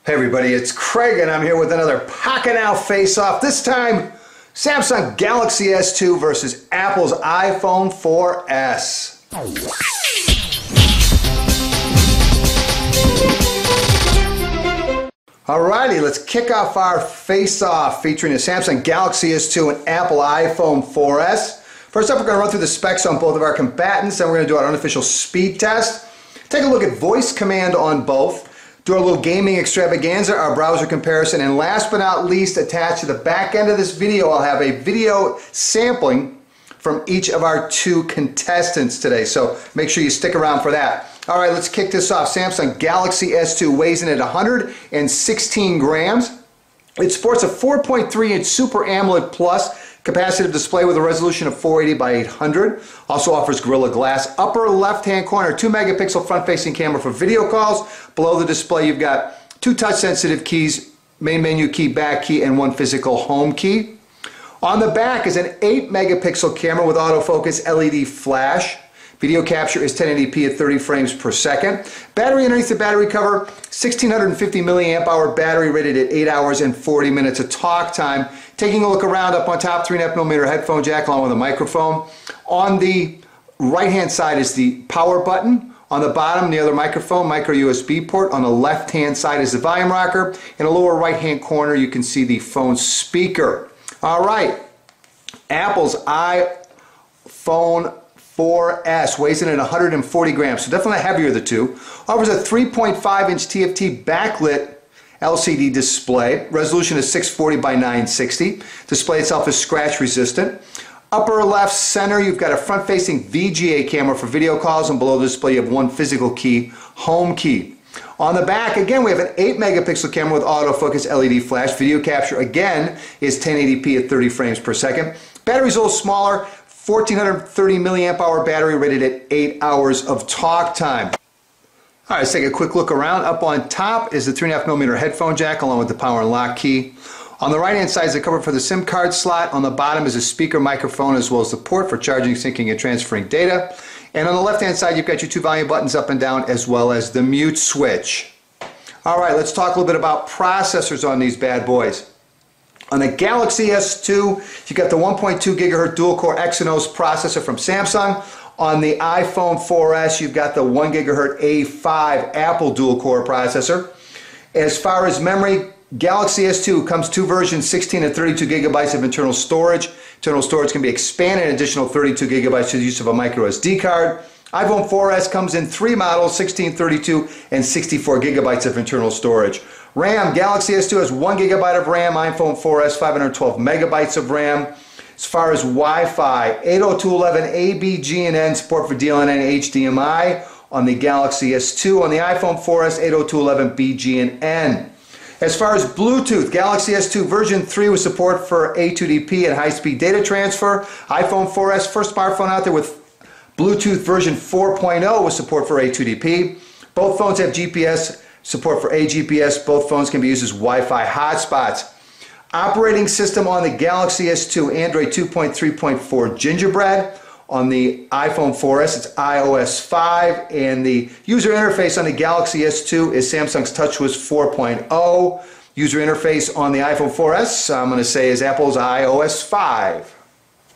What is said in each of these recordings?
Hey everybody, it's Craig and I'm here with another Pocket Now Face-Off. This time, Samsung Galaxy S2 versus Apple's iPhone 4S. Alrighty, let's kick off our face-off featuring the Samsung Galaxy S2 and Apple iPhone 4S. First up, we're going to run through the specs on both of our combatants, and we're going to do our unofficial speed test. Take a look at voice command on both. Do our little gaming extravaganza, our browser comparison, and last but not least, attached to the back end of this video, I'll have a video sampling from each of our two contestants today. So make sure you stick around for that. All right, let's kick this off. Samsung Galaxy S2 weighs in at 116 grams. It sports a 4.3-inch Super AMOLED Plus capacitive display with a resolution of 480 by 800. Also offers Gorilla Glass. Upper left-hand corner, 2-megapixel front-facing camera for video calls. Below the display, you've got two touch-sensitive keys, main menu key, back key, and one physical home key. On the back is an 8-megapixel camera with autofocus LED flash. Video capture is 1080p at 30 frames per second. Battery underneath the battery cover, 1650 milliamp hour battery rated at 8 hours and 40 minutes of talk time. Taking a look around, up on top, 3.5mm headphone jack along with a microphone. On the right-hand side is the power button. On the bottom, the other microphone, micro USB port. On the left-hand side is the volume rocker. In the lower right-hand corner, you can see the phone speaker. All right, Apple's iPhone 4S weighs in at 140 grams, so definitely heavier of the two. Offers a 3.5-inch TFT backlit LCD display. Resolution is 640 by 960. Display itself is scratch resistant. Upper left center, you've got a front-facing VGA camera for video calls, and below the display you have one physical key, home key. On the back, again, we have an 8-megapixel camera with autofocus LED flash. Video capture, again, is 1080p at 30 frames per second. Battery's a little smaller, 1430 milliamp hour battery rated at 8 hours of talk time. All right, let's take a quick look around. Up on top is the 3.5mm headphone jack along with the power and lock key. On the right hand side is the cover for the SIM card slot. On the bottom is a speaker microphone as well as the port for charging, syncing, and transferring data. And on the left hand side you've got your two volume buttons up and down as well as the mute switch. All right, let's talk a little bit about processors on these bad boys. On the Galaxy S2, you've got the 1.2 gigahertz dual-core Exynos processor from Samsung. On the iPhone 4S, you've got the 1 gigahertz A5 Apple dual-core processor. As far as memory, Galaxy S2 comes two versions, 16 and 32 gigabytes of internal storage. Internal storage can be expanded an additional 32 gigabytes through the use of a micro SD card. iPhone 4S comes in three models, 16, 32, and 64 gigabytes of internal storage. RAM, Galaxy S2 has 1 gigabyte of RAM, iPhone 4S 512 megabytes of RAM. As far as Wi-Fi, 802.11 ABGNN support for DLNA and HDMI on the Galaxy S2. On the iPhone 4S, 802.11 BGNN. As far as Bluetooth, Galaxy S2 version 3 with support for A2DP and high-speed data transfer. iPhone 4S, first smartphone out there with Bluetooth version 4.0 with support for A2DP. Both phones have GPS support for AGPS. Both phones can be used as Wi-Fi hotspots. Operating system on the Galaxy S2, Android 2.3.4 Gingerbread. On the iPhone 4S, it's iOS 5. And the user interface on the Galaxy S2 is Samsung's TouchWiz 4.0. User interface on the iPhone 4S, I'm going to say, is Apple's iOS 5.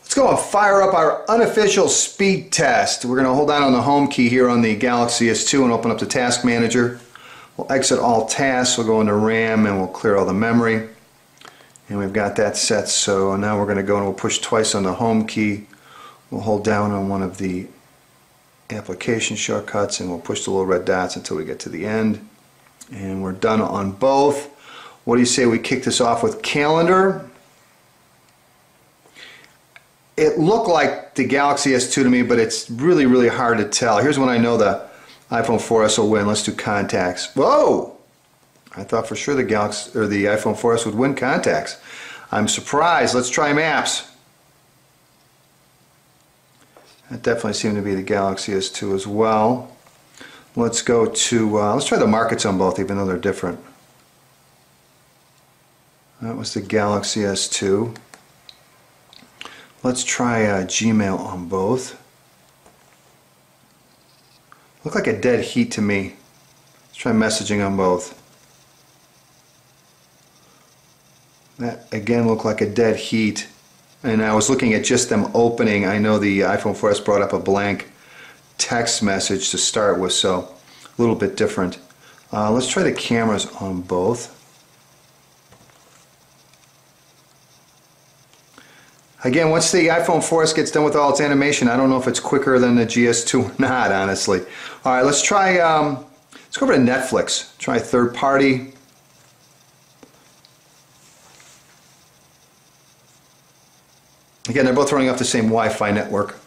Let's go and fire up our unofficial speed test. We're going to hold down on the home key here on the Galaxy S2 and open up the task manager. We'll exit all tasks, we'll go into RAM, and we'll clear all the memory. And we've got that set, so now we're going to go and we'll push twice on the home key. We'll hold down on one of the application shortcuts and we'll push the little red dots until we get to the end. And we're done on both. What do you say we kick this off with calendar? It looked like the Galaxy S2 to me, but it's really, really hard to tell. Here's when I know the iPhone 4S will win. Let's do contacts. Whoa! I thought for sure the Galaxy or the iPhone 4S would win contacts. I'm surprised. Let's try maps. That definitely seemed to be the Galaxy S2 as well. Let's go to, let's try the markets on both, even though they're different. That was the Galaxy S2. Let's try Gmail on both. Look like a dead heat to me. Let's try messaging on both. That again looked like a dead heat. And I was looking at just them opening. I know the iPhone 4S brought up a blank text message to start with, so a little bit different. Let's try the cameras on both. Again, once the iPhone 4S gets done with all its animation, I don't know if it's quicker than the GS2 or not, honestly. All right, let's try, let's go over to Netflix. Try third party. Again, they're both running off the same Wi-Fi network.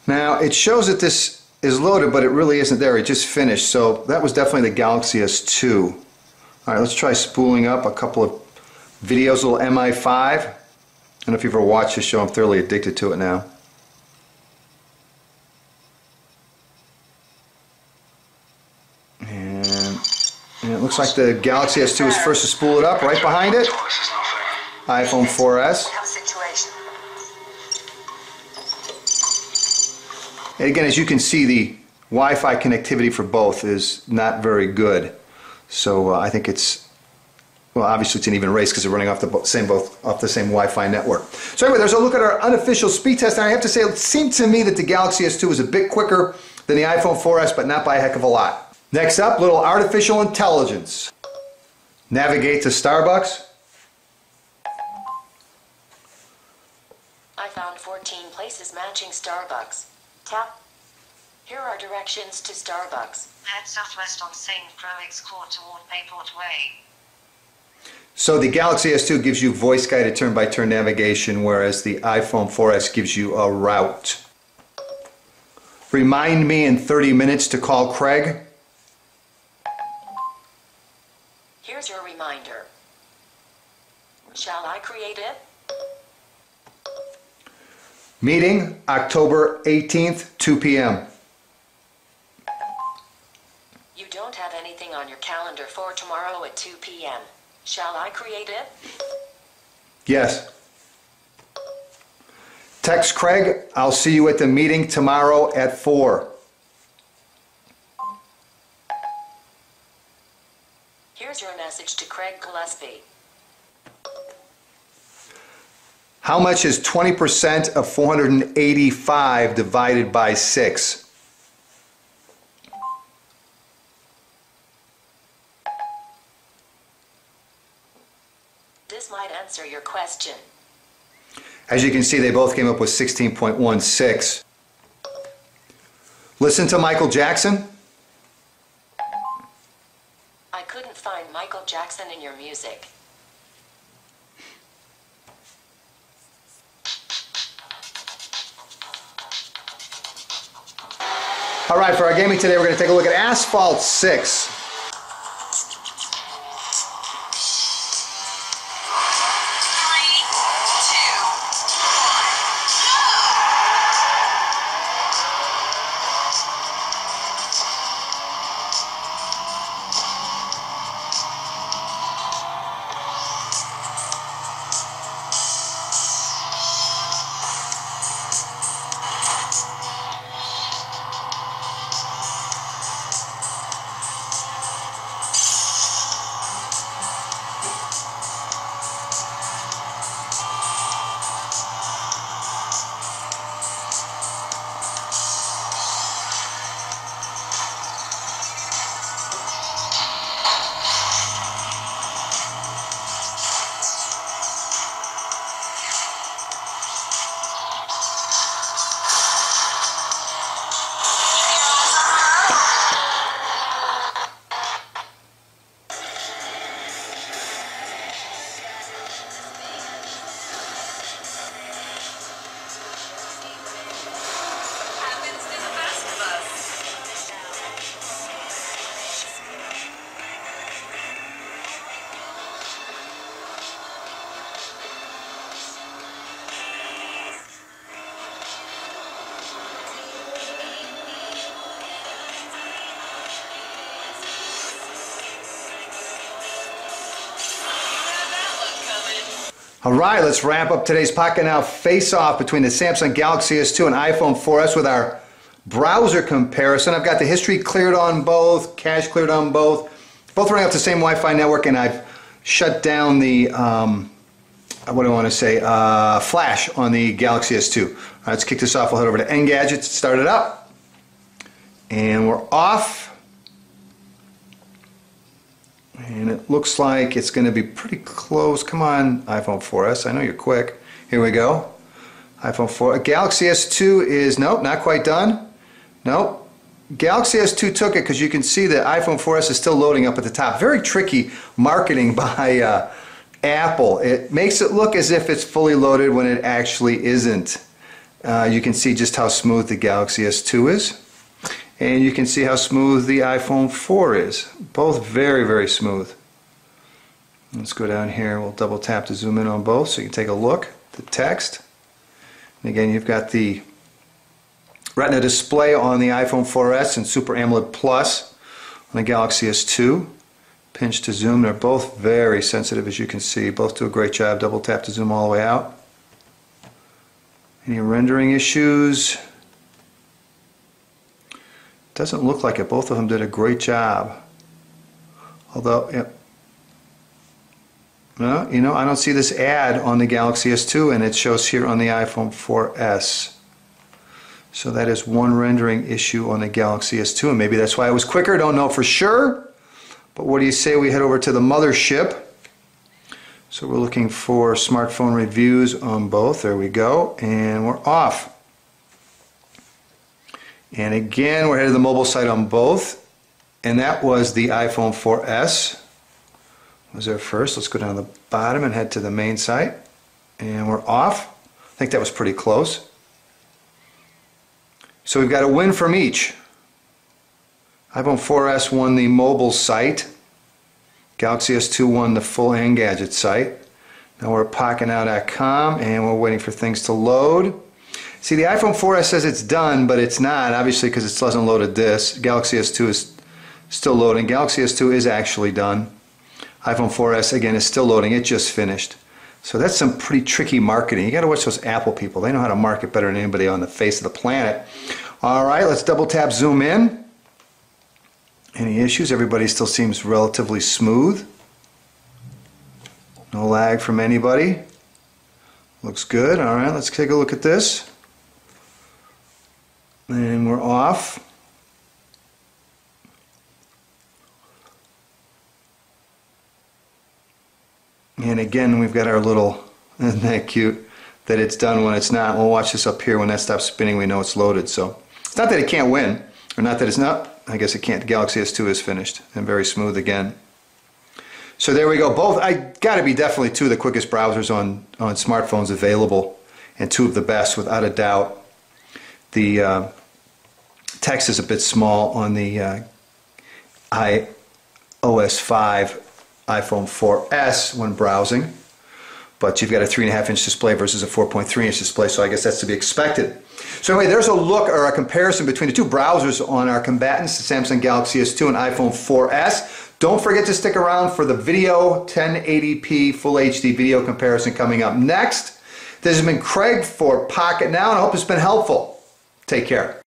Now, it shows that this is loaded, but it really isn't there. It just finished, so that was definitely the Galaxy S2. All right, let's try spooling up a couple of videos, a little MI5. I don't know if you've ever watched this show. I'm thoroughly addicted to it now. And it looks like the Galaxy S2 is first to spool it up. Right behind it, iPhone 4S. And again, as you can see, the Wi-Fi connectivity for both is not very good. So I think it's, well, obviously it's an even race because they're running off the same Wi-Fi network. So anyway, there's a look at our unofficial speed test, and I have to say, it seemed to me that the Galaxy S2 was a bit quicker than the iPhone 4S, but not by a heck of a lot. Next up, little artificial intelligence. Navigate to Starbucks. I found 14 places matching Starbucks. Tap. Here are directions to Starbucks. Head southwest on St. Croix Court toward Bayport Way. So the Galaxy S2 gives you voice-guided turn-by-turn navigation, whereas the iPhone 4S gives you a route. Remind me in 30 minutes to call Craig. Here's your reminder. Shall I create it? Meeting, October 18th, 2 p.m. You don't have anything on your calendar for tomorrow at 2 p.m. Shall I create it? Yes. Text Craig, I'll see you at the meeting tomorrow at 4. Here's your message to Craig Gillespie. How much is 20% of 485 divided by 6? This might answer your question. As you can see, they both came up with 16.16. Listen to Michael Jackson. I couldn't find Michael Jackson in your music. All right, for our gaming today, we're going to take a look at Asphalt 6. All right, let's wrap up today's Pocket Now face-off between the Samsung Galaxy S2 and iPhone 4S with our browser comparison. I've got the history cleared on both, cache cleared on both, Both running off the same Wi-Fi network, and I've shut down the, what do I want to say, flash on the Galaxy S2. All right, let's kick this off. We'll head over to Engadget, start it up. And we're off. And it looks like it's going to be pretty close. Come on, iPhone 4S. I know you're quick. Here we go. iPhone 4. Galaxy S2 is, nope, not quite done. Nope. Galaxy S2 took it because you can see that iPhone 4S is still loading up at the top. Very tricky marketing by Apple. It makes it look as if it's fully loaded when it actually isn't. You can see just how smooth the Galaxy S2 is. And you can see how smooth the iPhone 4 is. Both very, very smooth. Let's go down here. We'll double tap to zoom in on both so you can take a look at the text. And again, you've got the Retina display on the iPhone 4S and Super AMOLED Plus on the Galaxy S2. Pinch to zoom. They're both very sensitive, as you can see. Both do a great job. Double tap to zoom all the way out. Any rendering issues? Doesn't look like it. Both of them did a great job. Although, yep. No, you know, I don't see this ad on the Galaxy S2, and it shows here on the iPhone 4S. So that is one rendering issue on the Galaxy S2, and maybe that's why it was quicker. Don't know for sure. But what do you say we head over to the mothership? So we're looking for smartphone reviews on both. There we go. And we're off. And again, we're headed to the mobile site on both. And that was the iPhone 4S. Was there first. Let's go down to the bottom and head to the main site. And we're off. I think that was pretty close. So we've got a win from each. iPhone 4S won the mobile site. Galaxy S2 won the full Engadget site. Now we're at pocketnow.com and we're waiting for things to load. See, the iPhone 4S says it's done, but it's not, obviously, because it still hasn't loaded this. Galaxy S2 is still loading. Galaxy S2 is actually done. iPhone 4S, again, is still loading. It just finished. So that's some pretty tricky marketing. You got to watch those Apple people. They know how to market better than anybody on the face of the planet. All right, let's double tap zoom in. Any issues? Everybody still seems relatively smooth. No lag from anybody. Looks good. All right, let's take a look at this. And we're off. And again, we've got our little, isn't that cute, that it's done when it's not. We'll watch this up here. When that stops spinning, we know it's loaded. So it's not that it can't win, or not that it's not. I guess it can't. The Galaxy S2 is finished and very smooth again. So there we go. Both, I got to be definitely two of the quickest browsers on smartphones available, and two of the best without a doubt. The text is a bit small on the iOS 5 iPhone 4S when browsing, but you've got a 3.5-inch display versus a 4.3-inch display, so I guess that's to be expected. So anyway, there's a look or a comparison between the two browsers on our combatants, the Samsung Galaxy S2 and iPhone 4S. Don't forget to stick around for the video 1080p Full HD video comparison coming up next. This has been Craig for Pocket Now, and I hope it's been helpful. Take care.